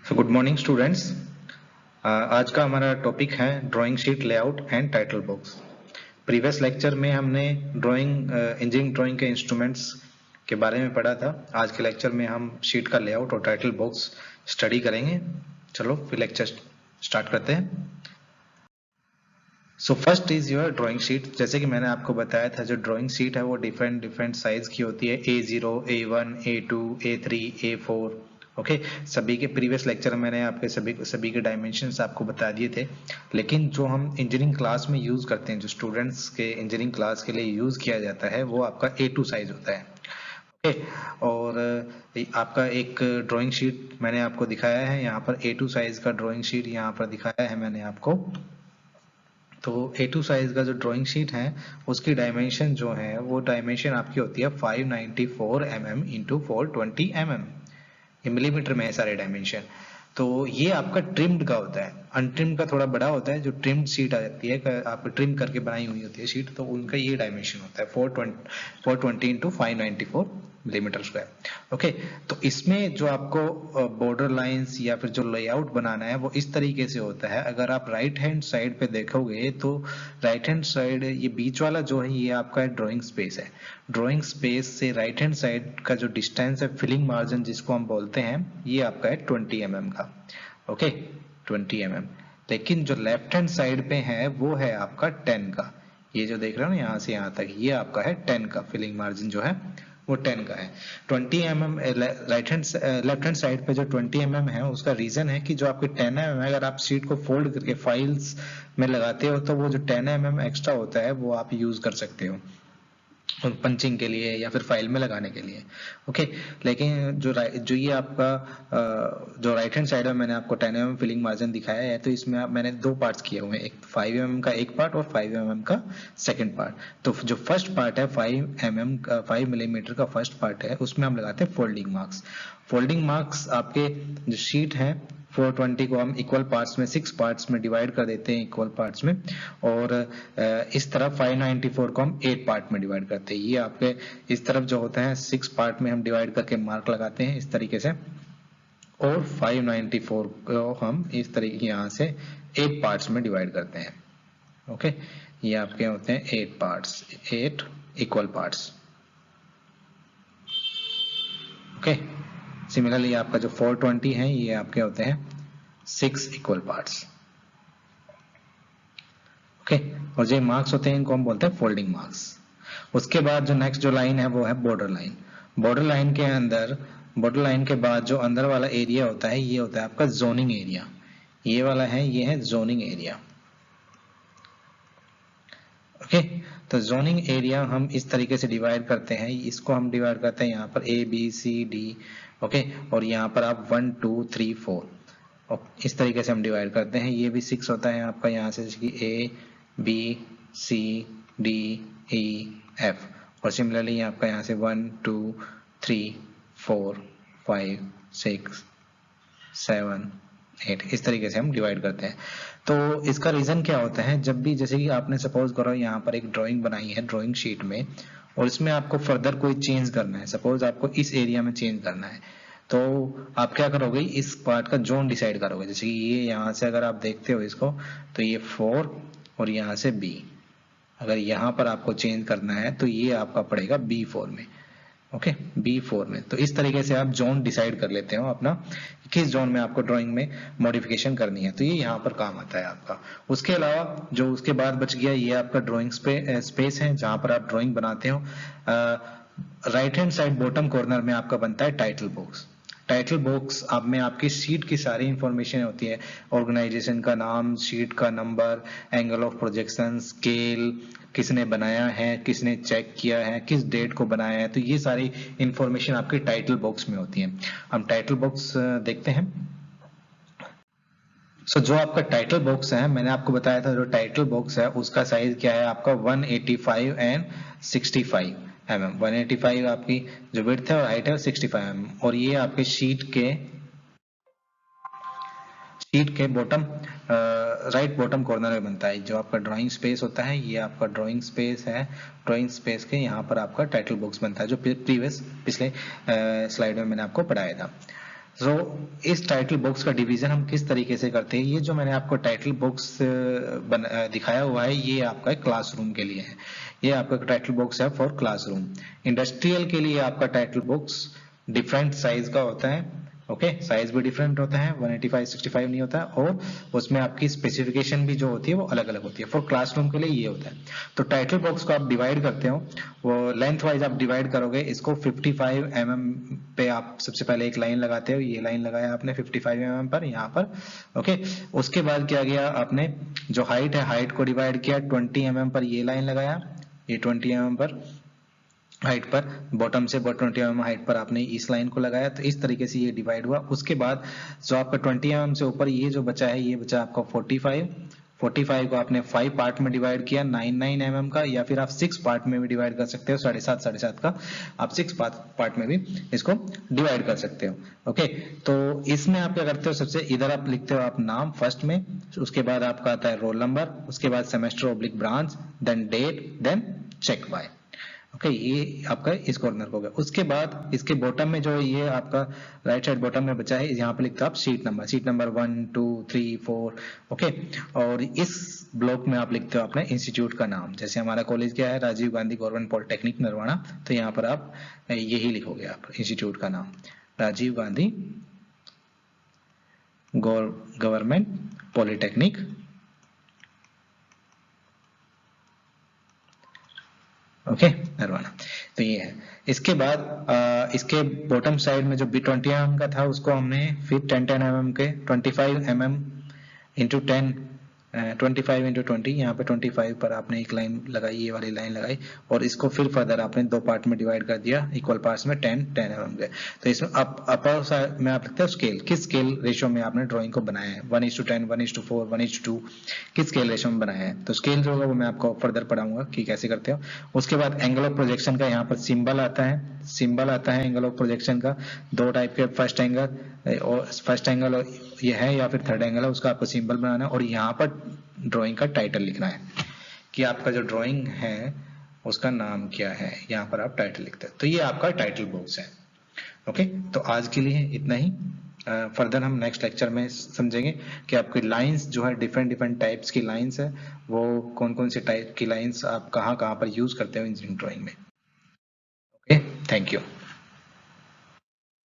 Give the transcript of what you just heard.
So good morning students. आज का हमारा टॉपिक है drawing sheet layout and title box. Previous lecture में हमने इंजीनियरिंग ड्राइंग के इंस्ट्रूमेंट्स के बारे में पढ़ा था। आज के लेक्चर में हम शीट का लेआउट और टाइटल बॉक्स स्टडी करेंगे। चलो फिर लेक्चर स्टार्ट करते हैं। So first is your drawing sheet. जैसे कि मैंने आपको बताया था, जो ड्राइंग शीट है वो डिफरेंट साइज की होती है, A0, A1, A2, A3, A4। Okay, सभी के प्रीवियस लेक्चर में मैंने आपके सभी के डायमेंशंस आपको बता दिए थे। लेकिन जो हम इंजीनियरिंग क्लास में यूज करते हैं, जो स्टूडेंट्स के इंजीनियरिंग क्लास के लिए यूज किया जाता है, वो आपका A2 साइज होता है। ओके, और आपका एक ड्राइंग शीट मैंने आपको दिखाया है यहाँ पर। A2 साइज का ड्राइंग शीट यहाँ पर दिखाया है मैंने आपको। तो A2 साइज का जो ड्राइंग शीट है उसकी डायमेंशन जो है वो डायमेंशन आपकी होती है 594 mm इंटू 420 mm। ये मिलीमीटर में है सारे डायमेंशन। तो ये आपका ट्रिम्ड का होता है, अनट्रिम्ड का थोड़ा बड़ा होता है। जो ट्रिम्ड शीट आ जाती है, आप ट्रिम करके बनाई हुई होती है शीट, तो उनका ये डायमेंशन होता है 420 इंटू 594 मिलीमीटर स्क्वायर। ओके, तो इसमें जो आपको बॉर्डर लाइंस या फिर जो लेआउट बनाना है वो इस तरीके से होता है। अगर आप राइट हैंड साइड पे देखोगे तो राइट हैंड साइड, ये बीच वाला जो है ये आपका ड्राइंग स्पेस है। ड्राइंग स्पेस से राइट हैंड साइड का जो डिस्टेंस है, फिलिंग मार्जिन जिसको हम बोलते हैं, ये आपका है 20 mm का। Okay, 20 mm। लेकिन जो लेफ्ट हैंड साइड पे है वो है आपका 10 का। ये जो देख रहे हो ना यहाँ से यहाँ तक, ये आपका है 10 का। फिलिंग मार्जिन जो है वो 10 का है। 20 mm लेफ्ट हैंड साइड पे जो 20 mm है उसका रीजन है कि जो आपके 10 mm है, अगर आप शीट को फोल्ड करके फाइल्स में लगाते हो तो वो जो 10 mm एक्स्ट्रा होता है वो आप यूज कर सकते हो पंचिंग के लिए या फिर फाइल में लगाने के लिए। ओके, लेकिन जो ये आपका जो राइट हैंड साइड में मैंने आपको 10 mm फिलिंग मार्जिन दिखाया है, तो इसमें मैंने दो पार्ट्स किए हुए हैं, एक 5 mm का एक पार्ट और 5 mm का सेकंड पार्ट। तो जो फर्स्ट पार्ट है 5 मिलीमीटर का फर्स्ट पार्ट है, उसमें हम लगाते हैं फोल्डिंग मार्क्स। फोल्डिंग मार्क्स आपके जो शीट है 420 को हम इक्वल पार्ट्स में 6 पार्ट्स में डिवाइड कर देते हैं, इक्वल पार्ट्स में। और इस तरफ 594 को हम 8 पार्ट में डिवाइड करते हैं। ये आपके इस तरफ जो होता है 6 पार्ट में हम डिवाइड करके मार्क लगाते हैं इस तरीके से, और 594 को हम इस तरीके यहाँ से 8 पार्ट्स में डिवाइड करते हैं। ओके, ये आपके होते हैं 8 parts, 8 equal parts. Okay, similarly आपका जो 420 है ये आपके होते हैं 6 इक्वल पार्ट्स। ओके, और जो मार्क्स होते हैं इनको हम बोलते हैं फोल्डिंग मार्क्स। उसके बाद जो नेक्स्ट जो लाइन है वो है बॉर्डर लाइन। बॉर्डर लाइन के अंदर, बॉर्डर लाइन के बाद जो अंदर वाला एरिया होता है ये होता है आपका जोनिंग एरिया। ये वाला है, ये है जोनिंग एरिया। ओके, तो जोनिंग एरिया हम इस तरीके से डिवाइड करते हैं। इसको हम डिवाइड करते हैं यहाँ पर A B C D। Okay, और यहाँ पर आप 1 2 3 4 और इस तरीके से हम डिवाइड करते हैं। ये भी 6 होता है आपका यहाँ से, जैसे कि A B C D E F। और सिमिलरली आपका यहाँ से 1 2 3 4 5 6 7 8 इस तरीके से हम डिवाइड करते हैं। तो इसका रीजन क्या होता है, जब भी जैसे कि आपने सपोज करो यहाँ पर एक ड्राइंग बनाई है ड्राइंग शीट में, और इसमें आपको फर्दर कोई चेंज करना है, सपोज आपको इस एरिया में चेंज करना है, तो आप क्या करोगे, इस पार्ट का जोन डिसाइड करोगे। जैसे कि ये यहाँ से अगर आप देखते हो इसको, तो ये 4 और यहाँ से B, अगर यहाँ पर आपको चेंज करना है तो ये आपका पड़ेगा B4 में। ओके, B4 में। तो इस तरीके से आप जोन डिसाइड कर लेते हो अपना, किस जोन में आपको ड्राइंग में मॉडिफिकेशन करनी है, तो ये यहाँ पर काम आता है आपका। उसके अलावा जो उसके बाद बच गया, ये आपका ड्राइंग स्पेस है जहां पर आप ड्राइंग बनाते हो। Right hand side bottom corner में आपका बनता है टाइटल बॉक्स। टाइटल बॉक्स आप में आपकी शीट की सारी इंफॉर्मेशन होती है, ऑर्गेनाइजेशन का नाम, शीट का number, angle of projection, scale, किसने बनाया है, किसने चेक किया है, किस डेट को बनाया है, तो ये सारी इंफॉर्मेशन आपके टाइटल बॉक्स में होती है। हम टाइटल बॉक्स देखते हैं। जो आपका टाइटल बॉक्स है, मैंने आपको बताया था, जो टाइटल बॉक्स है उसका साइज क्या है आपका 185 एंड 65 mm। 185 आपकी जो विड्थ है और हाइट है 65 mm। और ये आपके शीट के बॉटम राइट बॉटम कॉर्नर में बनता है। जो आपका ड्राइंग स्पेस होता है ये आपका ड्राइंग स्पेस है। ड्राइंग स्पेस के यहाँ पर आपका टाइटल बॉक्स बनता है, जो पिछले स्लाइड में मैंने आपको पढ़ाया था। इस टाइटल बॉक्स का डिवीजन हम किस तरीके से करते हैं, ये जो मैंने आपको टाइटल बॉक्स दिखाया हुआ है ये आपका क्लासरूम के लिए है। ये आपका टाइटल बॉक्स है फॉर क्लासरूम। इंडस्ट्रियल के लिए आपका टाइटल बॉक्स डिफरेंट साइज का होता है। ओके, साइज भी डिफरेंट होता है, 185 65 नहीं होता, और उसमें आपकी स्पेसिफिकेशन भी जो होती है वो अलग अलग होती है। फॉर क्लासरूम के लिए ये होता है। तो टाइटल बॉक्स को आप डिवाइड करते हो, वो लेंथ वाइज आप डिवाइड करोगे इसको 55 mm पे आप सबसे पहले एक लाइन लगाते हो, ये लाइन लगाया आपने 55 mm पर यहाँ पर। ओके, उसके बाद क्या किया आपने, जो हाइट है हाइट को डिवाइड किया 20 mm पर, ये लाइन लगाया, ये 20 mm पर हाइट पर, बॉटम से 20 mm हाइट पर आपने इस लाइन को लगाया। तो इस तरीके से ये डिवाइड हुआ। उसके बाद जो आपका 20 mm से ऊपर ये जो बचा है, ये बचा आपका 45 को आपने 5 पार्ट में डिवाइड किया 9 mm का, या फिर आप 6 पार्ट में भी डिवाइड कर सकते हो, 7.5 का आप 6 पार्ट में भी इसको डिवाइड कर सकते हो। ओके, तो इसमें आप क्या करते हो, सबसे इधर आप लिखते हो आप नाम फर्स्ट में, उसके बाद आपका आता है रोल नंबर, उसके बाद semester oblique branch, then date, then check by. Okay, ये आपका इस कॉर्नर को हो गया। उसके बाद इसके बॉटम में जो ये आपका राइट साइड बॉटम में बचा है, यहाँ पे लिखते हो आप सीट नंबर 1 2 3 4। ओके, और इस ब्लॉक में आप लिखते हो अपने इंस्टीट्यूट का नाम। जैसे हमारा कॉलेज क्या है, राजीव गांधी गवर्नमेंट पॉलिटेक्निक नरवाना, तो यहाँ पर आप यही लिखोगे आप इंस्टीट्यूट का नाम, Rajiv Gandhi government polytechnic okay Narwana. तो ये है। इसके बाद इसके बॉटम साइड में जो B20 mm का था उसको हमने फिर 10 mm के 25 mm इंटू 10 25 इंटू 20, यहाँ पे 25 पर आपने एक लाइन लगाई, ये वाली लाइन लगाई, और इसको फिर फर्दर आपने 2 पार्ट में डिवाइड कर दिया इक्वल पार्ट्स में 10 mm के। तो इसमें अपर साइड में आप लिखते हो स्केल, किस स्केल रेशियो में आपने ड्राइंग को बनाया है, 1:10 1:4 1:2, किस स्केल रेशियो में बनाया है। तो स्केल जो होगा वो मैं आपको फर्दर पढ़ाऊंगा कि कैसे करते हो। उसके बाद एंगल ऑफ प्रोजेक्शन का यहाँ पर सिंबल आता है एंगल ऑफ प्रोजेक्शन का, 2 टाइप के, फर्स्ट एंगल ये है या फिर थर्ड एंगल है, उसका आपको सिंबल बनाना है, और यहाँ पर ड्राइंग का टाइटल लिखना है कि आपका जो ड्राइंग है उसका नाम क्या है, यहाँ पर आप टाइटल लिखते हैं। तो ये आपका टाइटल बॉक्स है। ओके, तो आज के लिए इतना ही। फर्दर हम नेक्स्ट लेक्चर में समझेंगे कि आपकी लाइंस जो है, डिफरेंट टाइप्स की लाइंस है, वो कौन कौन से टाइप की लाइंस आप कहाँ कहाँ पर यूज करते हो इंजीनियरिंग ड्राइंग में। Okay, thank you.